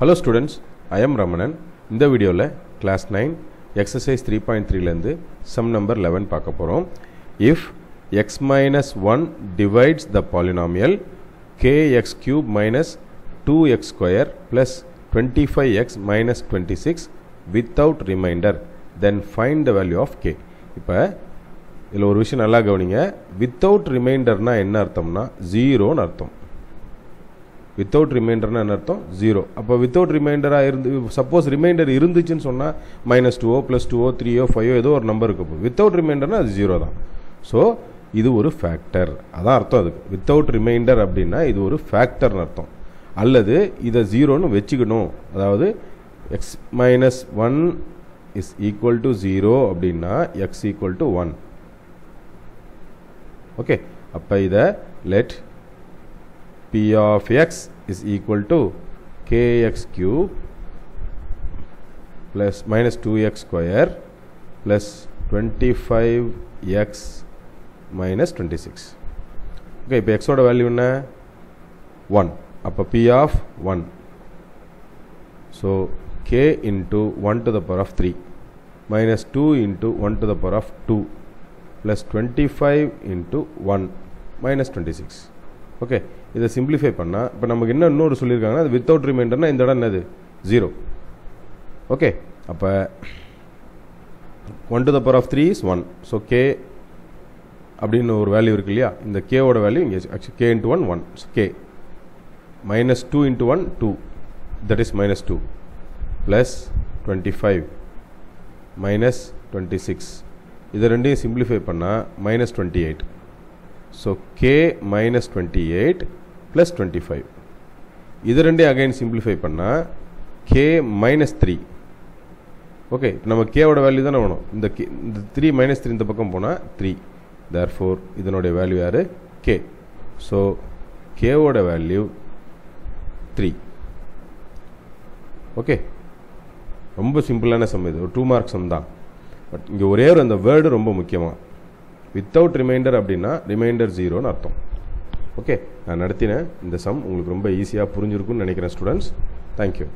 Hello students, I am Ramanan. In this video, class 9, exercise 3.3 sum number 11 பார்க்க போறோம். If x minus 1 divides the polynomial kx cube minus 2x square plus 25x minus 26 without remainder, then find the value of k. இப்போ இதில் ஒரு விஷயம் நல்லா கவனிங்க. without remainder னா என்ன அர்த்தம்னா 0 னு அர்த்தம். without remainder னா என்ன அர்த்தம் 0. அப்போ without remainder இருந்து சப்போஸ் ரிமைண்டர் இருந்துச்சுன்னு சொன்னா -2o +2o 3o 5o ஏதோ ஒரு நம்பர் இருக்கு. without remainder னா அது 0 தான். ஸோ இது ஒரு ஃபேக்டர், அதான் அர்த்தம் அதுக்கு. வித்தவுட் ரிமைண்டர் அப்படின்னா இது ஒரு ஃபேக்டர்னு அர்த்தம். அல்லது இதை 0ன்னு வச்சுக்கணும், அதாவது x minus 1 is equal to 0 அப்படின்னா x equal to 1. ஓகே, அப்போ இதை let p of x is equal to kx cube plus minus 2x square plus 25x minus 26. okay, இப்போ x ஓட வேல்யூ என்ன 1. அப்போ p of 1, so k into 1 to the power of 3 minus 2 into 1 to the power of 2 plus 25 into 1 minus 26. Okay, இதை simplify பண்ணால் இப்போ நமக்கு என்ன இன்னொரு சொல்லியிருக்காங்கன்னா அது வித்தவுட் ரிமைண்டர்னா இந்த இடம் என்னது 0. ஓகே, அப்போ 1 to the power of 3 is 1, so k அப்படின்னு ஒரு வேல்யூ இருக்கு இல்லையா, இந்த கேவோட வேல்யூ இங்கே actually k into 1 1, so k minus 2 into 1 2, that is minus 2 plus 25 minus 26. இதை ரெண்டையும் சிம்பிளிஃபை பண்ணால் minus 28. So k minus 28 plus 25. இது ரெண்டையும் again simplify பண்ணால் k minus 3. ஓகே, நம்ம k ஓட வேல்யூ தானே வேணும். இந்த 3 minus 3 இந்த பக்கம் போனால் 3. therefore இதனுடைய வேல்யூ யாரு k. ஸோ k ஓட வேல்யூ 3. ஓகே, ரொம்ப சிம்பிளான சம் இது, ஒரு 2 மார்க் சம் தான். பட் இங்கே ஒரே ஒரு அந்த வேர்டு ரொம்ப முக்கியமாக, வித்தவுட் ரிமைண்டர் அப்படின்னா ரிமைண்டர் 0ன்னு அர்த்தம். ஓகே, நான் நடத்தினேன் இந்த சம் உங்களுக்கு ரொம்ப ஈஸியாக புரிஞ்சிருக்குன்னு நினைக்கிறேன் ஸ்டூடெண்ட்ஸ். தேங்க்யூ.